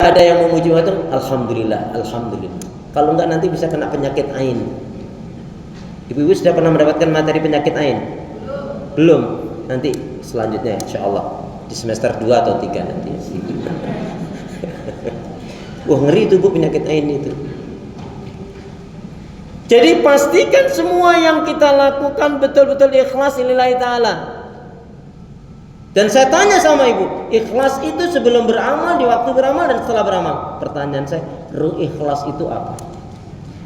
Ada yang memuji itu, alhamdulillah, alhamdulillah. Kalau enggak nanti bisa kena penyakit ain. Ibu-ibu sudah pernah mendapatkan materi penyakit ain? Belum. Nanti selanjutnya insyaallah di semester 2 atau 3 nanti. Wah, ngeri itu Bu penyakit ain itu. Jadi pastikan semua yang kita lakukan betul-betul ikhlas lillahi ta'ala. Dan saya tanya sama ibu, ikhlas itu sebelum beramal, di waktu beramal, dan setelah beramal. Pertanyaan saya, ruh ikhlas itu apa?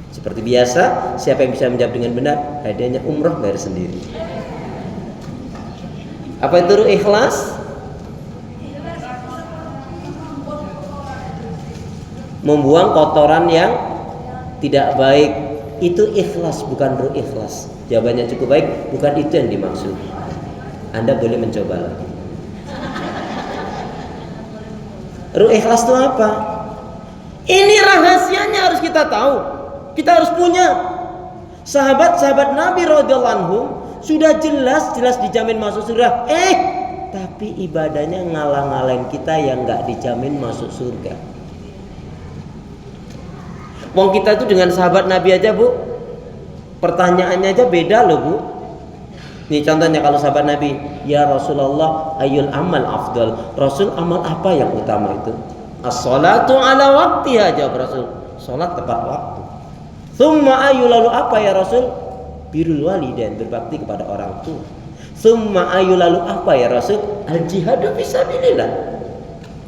Seperti biasa, siapa yang bisa menjawab dengan benar? Hadiahnya umroh bayar sendiri. Apa itu ruh ikhlas? Membuang kotoran yang tidak baik. Itu ikhlas, bukan ruh ikhlas. Jawabannya cukup baik, bukan itu yang dimaksud. Anda boleh mencoba lagi. Ruh ikhlas itu apa? Ini rahasianya harus kita tahu. Kita harus punya. Sahabat-sahabat Nabi radhiyallahu anhum sudah jelas dijamin masuk surga. Tapi ibadahnya ngalah-ngalahin kita yang nggak dijamin masuk surga. Wong kita itu dengan sahabat Nabi aja Bu, pertanyaannya aja beda loh Bu. Nih contohnya kalau sahabat Nabi, ya Rasulullah ayul amal afdal. Rasul amal apa yang utama itu? As-salatu ala waqtiha, jawab Rasul. Salat tepat waktu. Tsumma ayu, lalu apa ya Rasul? Birrul walidain, berbakti kepada orang tua. Tsumma ayu, lalu apa ya Rasul? Al jihadu fisabilillah.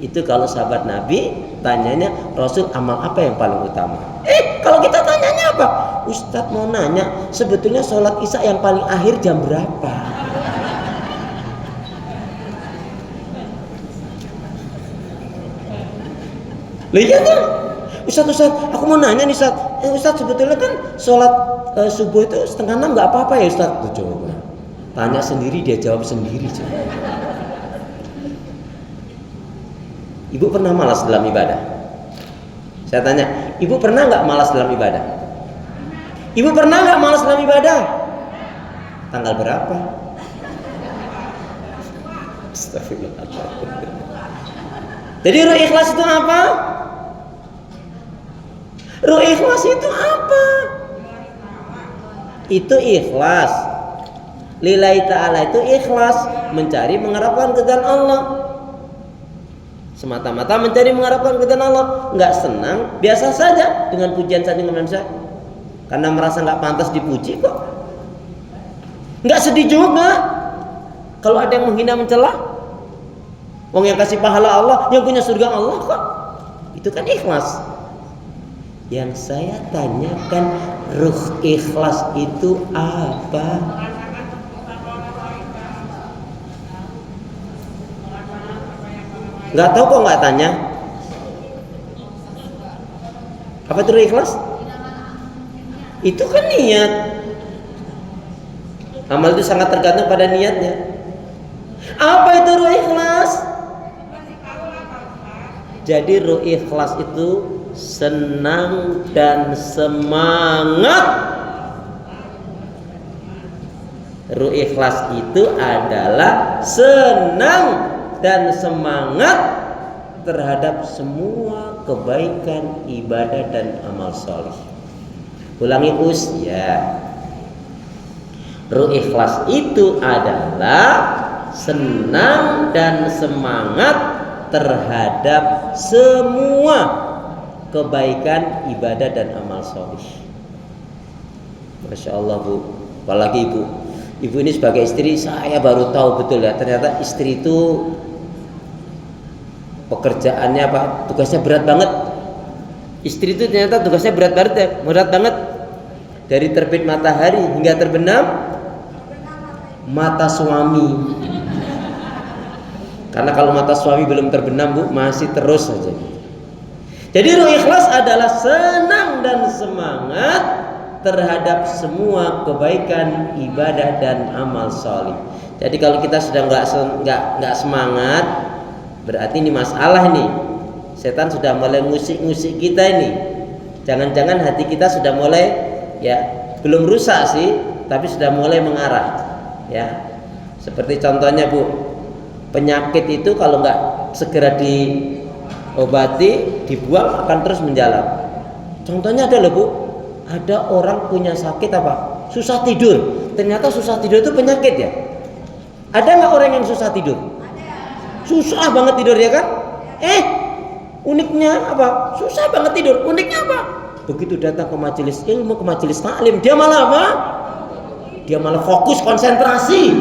Itu kalau sahabat Nabi tanyanya Rasul amal apa yang paling utama. Kalau kita tanyanya apa? Ustadz mau nanya sebetulnya sholat isya yang paling akhir jam berapa? Lihat tuh Ustadz, aku mau nanya nih Ustadz sebetulnya kan sholat subuh itu 5:30 nggak apa-apa ya Ustadz? Tuh coba tanya sendiri, dia jawab sendiri. Ibu pernah malas dalam ibadah? Saya tanya, ibu pernah nggak malas dalam ibadah? Ibu pernah nggak malas dalam ibadah? Tanggal berapa? Astagfirullahaladzim. Jadi ruh ikhlas itu apa? Ruh ikhlas itu apa? Itu ikhlas lillahi ta'ala, itu ikhlas mencari mengharapkan keridhaan Allah. Semata-mata mencari mengharapkan keridhaan Allah, nggak senang, biasa saja dengan pujian sanjungan manusia, karena merasa nggak pantas dipuji kok. Nggak sedih juga kalau ada yang menghina mencela. Wong yang kasih pahala Allah, yang punya surga Allah kok. Itu kan ikhlas. Yang saya tanyakan, ruh ikhlas itu apa? Nggak tahu kok nggak tanya. Apa itu ikhlas? Itu kan niat. Amal itu sangat tergantung pada niatnya. Apa itu ruh ikhlas? Jadi ruh ikhlas itu senang dan semangat. Ruh ikhlas itu adalah senang dan semangat terhadap semua kebaikan, ibadah dan amal soleh. Ulangi ya. Ruh ikhlas itu adalah senang dan semangat terhadap semua kebaikan, ibadah dan amal soleh. Masya Allah Bu. Apalagi Ibu ini sebagai istri, saya baru tahu betul ya, ternyata istri itu pekerjaannya apa? Tugasnya berat banget. Istri itu ternyata tugasnya berat banget. Dari terbit matahari hingga terbenam mata suami. Karena kalau mata suami belum terbenam Bu, masih terus saja. Jadi ruh ikhlas adalah senang dan semangat terhadap semua kebaikan, ibadah dan amal soleh. Jadi kalau kita sudah nggak semangat, berarti ini masalah nih. Setan sudah mulai ngusik-ngusik kita ini. Jangan-jangan hati kita sudah mulai ya belum rusak sih, tapi sudah mulai mengarah. Ya, seperti contohnya Bu, penyakit itu kalau nggak segera obati, dibuang, akan terus menjalar. Contohnya ada loh Bu, ada orang punya sakit apa? Susah tidur. Ternyata susah tidur itu penyakit ya. Ada nggak orang yang susah tidur? Susah banget tidur ya kan? Uniknya apa? Susah banget tidur. Uniknya apa? Begitu datang ke majelis ilmu, ke majelis taklim, dia malah apa? Dia malah fokus konsentrasi.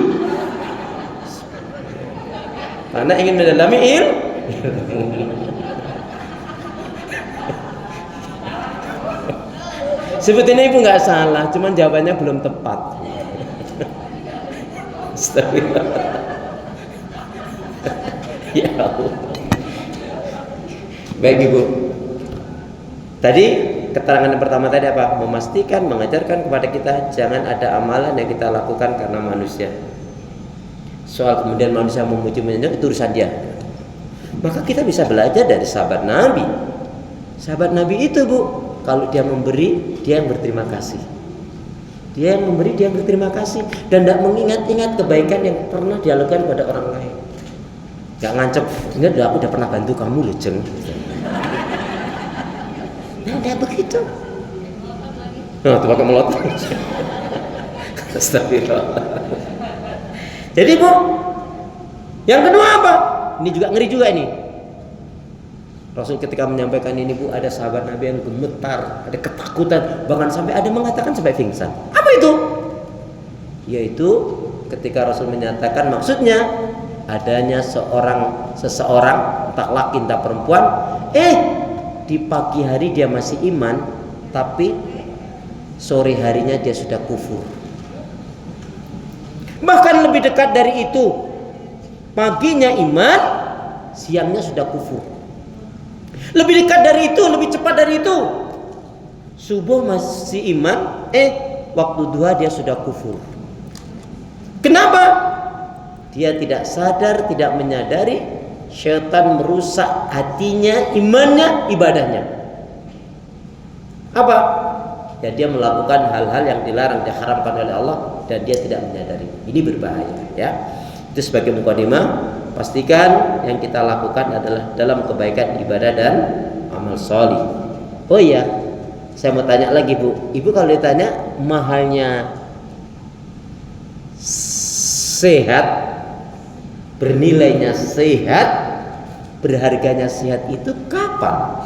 Karena ingin mendalami ilmu. Sebetulnya ibu nggak salah, cuman jawabannya belum tepat. Astagfirullah. Ya Allah. Baik ibu. Tadi keterangan yang pertama tadi apa? Memastikan, mengajarkan kepada kita jangan ada amalan yang kita lakukan karena manusia. Soal kemudian manusia memuji menyanjung itu urusan dia. Maka kita bisa belajar dari sahabat Nabi. Sahabat Nabi itu Bu, kalau dia memberi, dia yang berterima kasih. Dia yang memberi, dia yang berterima kasih. Dan tidak mengingat-ingat kebaikan yang pernah dia lakukan pada orang lain. Gak ngancep, ingat aku udah pernah bantu kamu loh Jeng. Nah tidak begitu. Nah itu pakai melot. Astagfirullah. Jadi Bu, yang kedua apa? Ini juga ngeri juga ini. Rasul ketika menyampaikan ini Bu, ada sahabat Nabi yang gemetar, ada ketakutan, bahkan sampai ada mengatakan sampai pingsan. Apa itu? Yaitu ketika Rasul menyatakan maksudnya adanya seseorang entah laki entah perempuan, di pagi hari dia masih iman, tapi sore harinya dia sudah kufur. Bahkan lebih dekat dari itu, paginya iman, siangnya sudah kufur. Lebih dekat dari itu, lebih cepat dari itu. Subuh masih iman, waktu duha dia sudah kufur. Kenapa? Dia tidak sadar, tidak menyadari syaitan merusak hatinya, imannya, ibadahnya. Apa? Ya dia melakukan hal-hal yang dilarang, diharamkan oleh Allah dan dia tidak menyadari. Ini berbahaya ya. Itu sebagai mukadimah. Pastikan yang kita lakukan adalah dalam kebaikan ibadah dan amal sholih. Oh iya, saya mau tanya lagi Bu. Ibu kalau ditanya mahalnya sehat, bernilainya sehat, berharganya sehat itu kapan?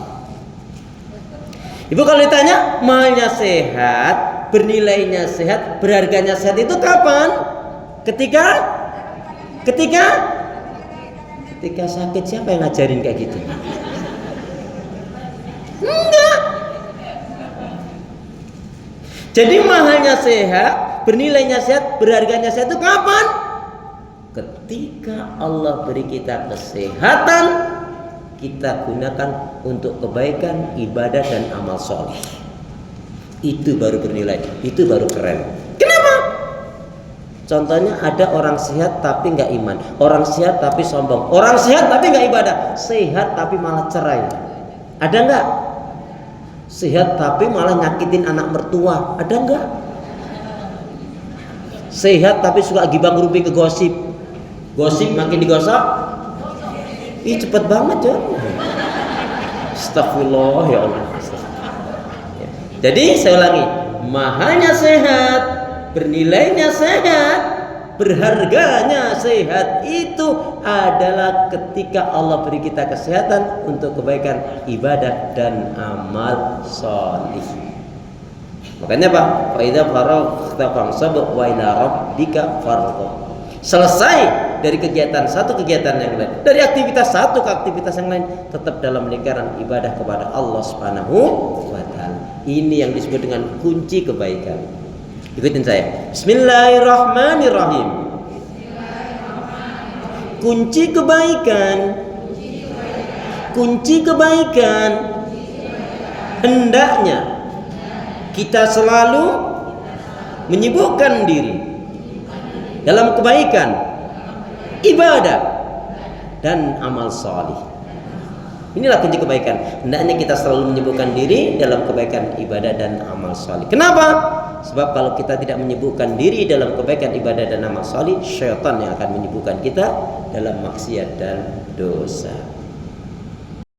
Ibu kalau ditanya mahalnya sehat, bernilainya sehat, berharganya sehat itu kapan? Ketika sakit. Siapa yang ngajarin kayak gitu? Enggak. Jadi mahalnya sehat, bernilainya sehat, berharganya sehat itu kapan? Ketika Allah beri kita kesehatan, kita gunakan untuk kebaikan, ibadah dan amal soleh. Itu baru bernilai, itu baru keren. Kenapa? Contohnya ada orang sehat tapi nggak iman, orang sehat tapi sombong, orang sehat tapi nggak ibadah, sehat tapi malah cerai. Ada nggak? Sehat tapi malah nyakitin anak mertua, ada nggak? Sehat tapi suka gibah ngerumpi ke gosip, gosip makin digosok, cepet banget ya. Astagfirullah ya Allah. Jadi saya ulangi, mahalnya sehat, bernilainya sehat, berharganya sehat itu adalah ketika Allah beri kita kesehatan untuk kebaikan ibadah dan amal sholih. Makanya Pak, fa idza faraghta fansab wa ila rabbika farghab. Selesai dari kegiatan satu kegiatan yang lain, dari aktivitas satu ke aktivitas yang lain, tetap dalam lingkaran ibadah kepada Allah Subhanahu wa taala. Ini yang disebut dengan kunci kebaikan. Ikutin saya. Bismillahirrahmanirrahim. Kunci kebaikan. Kunci kebaikan. Hendaknya kita selalu menyibukkan diri dalam kebaikan, ibadah dan amal salih. Inilah kunci kebaikan. Hendaknya kita selalu menyibukkan diri dalam kebaikan, ibadah dan amal salih. Kenapa? Sebab kalau kita tidak menyibukkan diri dalam kebaikan, ibadah dan amal salih, syaitan yang akan menyibukkan kita dalam maksiat dan dosa.